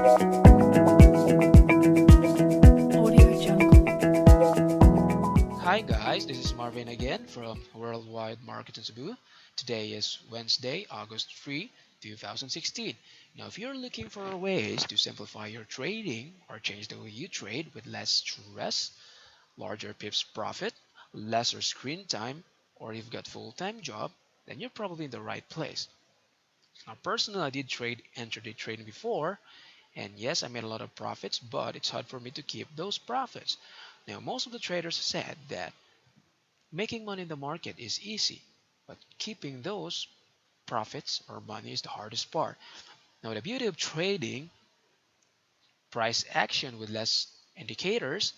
Audio Jungle. Hi guys, this is Marvin again from Worldwide Market and Cebu. Today is Wednesday, August 3, 2016. Now, if you're looking for ways to simplify your trading or change the way you trade with less stress, larger pips profit, lesser screen time, or you've got full-time job, then you're probably in the right place. Now, personally, I did trade intraday trading before, and yes, I made a lot of profits, but it's hard for me to keep those profits. Now, most of the traders said that making money in the market is easy, but keeping those profits or money is the hardest part. Now, the beauty of trading price action with less indicators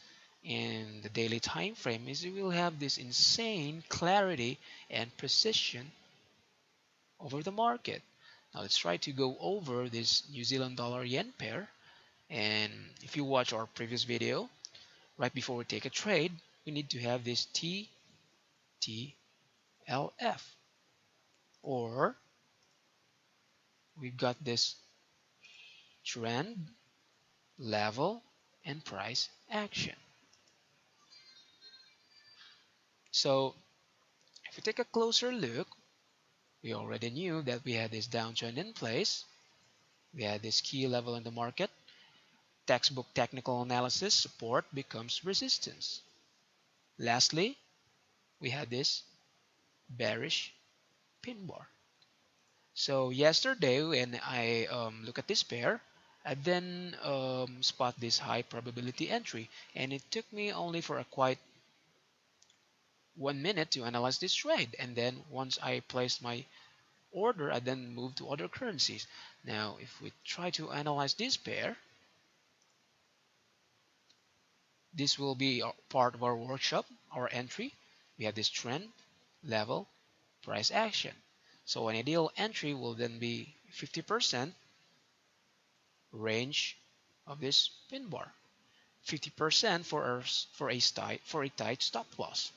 in the daily time frame is you will have this insane clarity and precision over the market. Now, let's try to go over this New Zealand dollar yen pair. And if you watch our previous video, right before we take a trade, we need to have this TTLF, or we've got this trend, level, and price action. So if we take a closer look, we already knew that we had this downtrend in place. We had this key level in the market. Textbook technical analysis support becomes resistance. Lastly, we had this bearish pin bar. So yesterday when I look at this pair, I then spot this high probability entry, and it took me only for a quite 1 minute to analyze this trade. And then once I placed my order, I then moved to other currencies. Now, if we try to analyze this pair, this will be part of our workshop, our entry. We have this trend, level, price action. So an ideal entry will then be 50% range of this pin bar, 50% for a tight stop loss.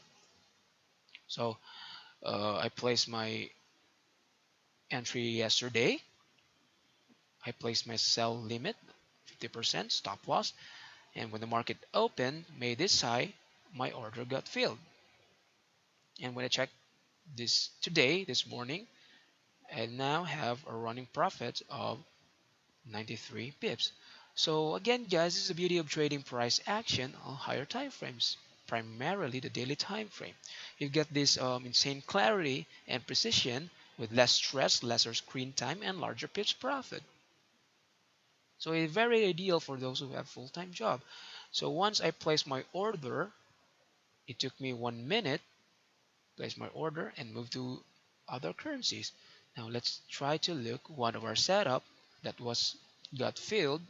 So I placed my entry yesterday. I placed my sell limit 50% stop loss, and when the market opened, made this high, my order got filled. And when I checked this morning, I now have a running profit of 93 pips. So again, guys, this is the beauty of trading price action on higher time frames, primarily the daily time frame. You get this insane clarity and precision with less stress, lesser screen time, and larger pips profit. So it's very ideal for those who have full-time job. So once I place my order, it took me 1 minute, place my order, and move to other currencies. Now let's try to look one of our setup that was got filled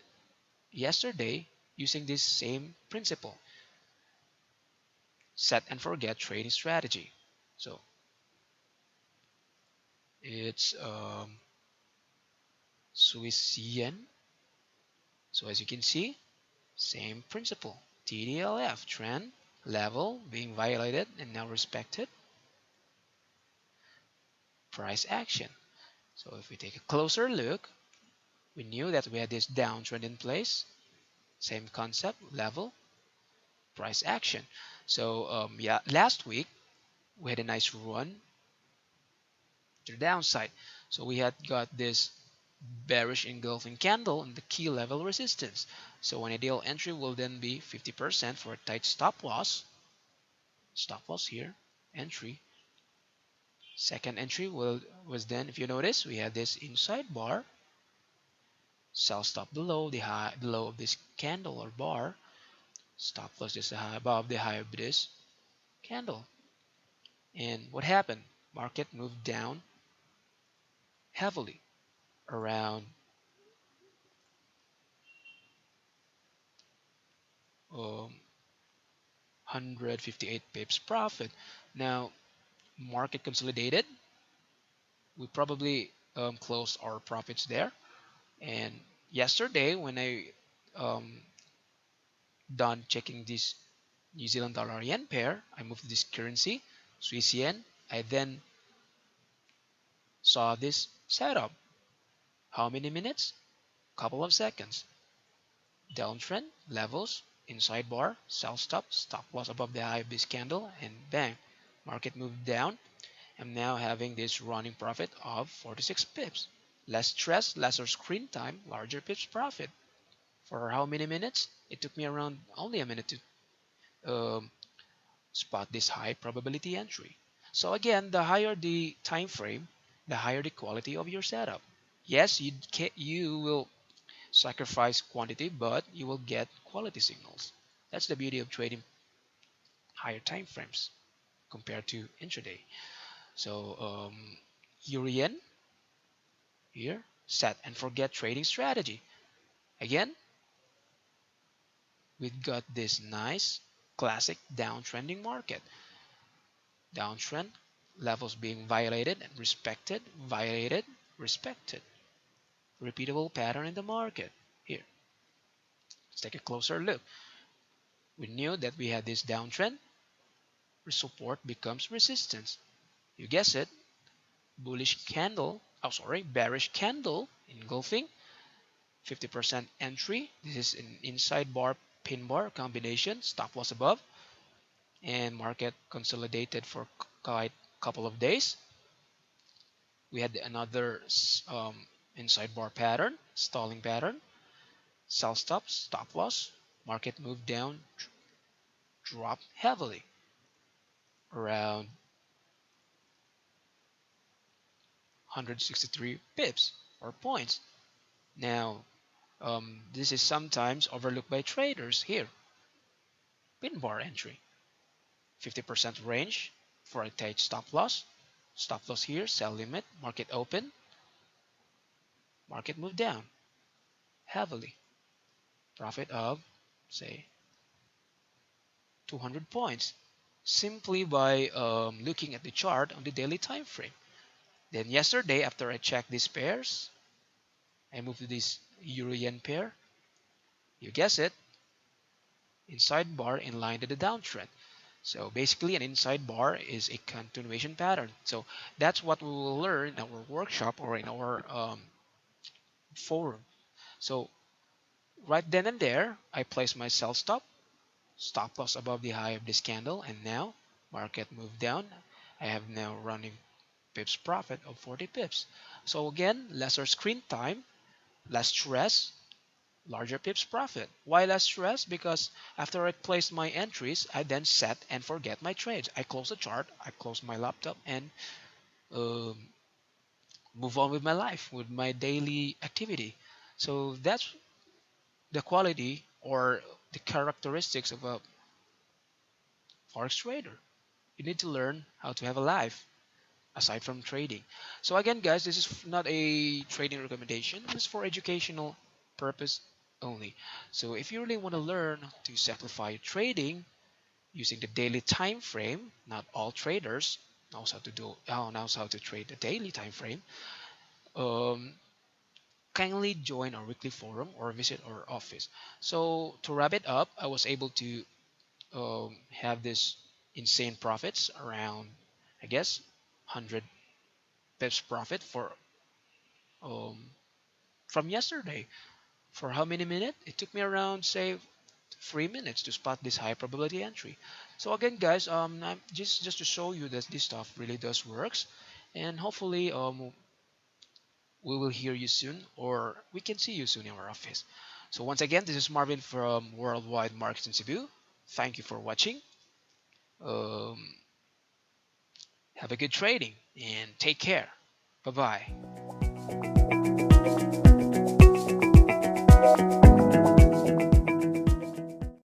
yesterday using this same principle, set and forget trading strategy. So it's Swiss yen. So as you can see, same principle, TDLF, trend, level being violated and now respected, price action. So if we take a closer look, we knew that we had this downtrend in place, same concept, level, price action. So yeah, last week we had a nice run to the downside. So we had got this bearish engulfing candle and the key level resistance. So an ideal entry will then be 50% for a tight stop loss here, entry. Second entry was then, if you notice, we had this inside bar, sell stop below the high, below of this candle or bar, stop loss just above the high of this candle. And what happened? Market moved down heavily around 158 pips profit. Now, market consolidated. We probably closed our profits there. And yesterday, when I um, done checking this New Zealand dollar yen pair, I moved to this currency, Swiss yen. I then saw this setup. How many minutes? Couple of seconds. downtrend, levels, inside bar, sell stop loss above the high of this candle, and bang, market moved down. I'm now having this running profit of 46 pips. Less stress, lesser screen time, larger pips profit. For how many minutes? It took me around only a minute to spot this high probability entry. So again, the higher the time frame, the higher the quality of your setup. Yes, you will sacrifice quantity, but you will get quality signals. That's the beauty of trading higher time frames compared to intraday. So Yen here, set and forget trading strategy. Again, we've got this nice classic downtrending market. Downtrend, levels being violated and respected, violated, respected. Repeatable pattern in the market. Here, let's take a closer look. We knew that we had this downtrend. Support becomes resistance. You guess it. Bullish candle. Oh, sorry, bearish candle engulfing. 50% entry. This is an inside bar, pin bar combination. Stop loss above. And market consolidated for quite a couple of days. We had another inside bar pattern, stalling pattern. Sell stop loss. Market moved down, dropped heavily. Around 163 pips or points. Now, this is sometimes overlooked by traders here. Pin bar entry, 50% range for a tight stop loss. Stop loss here, sell limit, market open. Market moved down heavily. Profit of, say, 200 points simply by looking at the chart on the daily time frame. Then yesterday, after I checked these pairs, I moved to this Euro-Yen pair. You guess it, inside bar in line to the downtrend. So basically an inside bar is a continuation pattern. So that's what we will learn in our workshop or in our forum. So right then and there, I placed my sell stop loss above the high of this candle, and now market moved down. I have now running pips profit of 40 pips. So again, lesser screen time, less stress, larger pips profit. Why less stress? Because after I placed my entries, I then set and forget my trades. I close the chart, I close my laptop, and um, move on with my life, with my daily activity. So that's the quality or the characteristics of a forex trader. You need to learn how to have a life aside from trading. So again, guys, this is not a trading recommendation. This is for educational purpose only. So if you really want to learn to simplify trading using the daily time frame, not all traders knows how to trade the daily time frame. Kindly join our weekly forum or visit our office. So to wrap it up, I was able to have this insane profits around, I guess, 100 pips profit for um, from yesterday. For how many minutes? It took me around, say, 3 minutes to spot this high probability entry. So again, guys, just to show you that this stuff really does works, and hopefully we will hear you soon, or we can see you soon in our office. So once again, this is Marvin from Worldwide Markets in Cebu. Thank you for watching. Um, have a good trading and take care. Bye bye.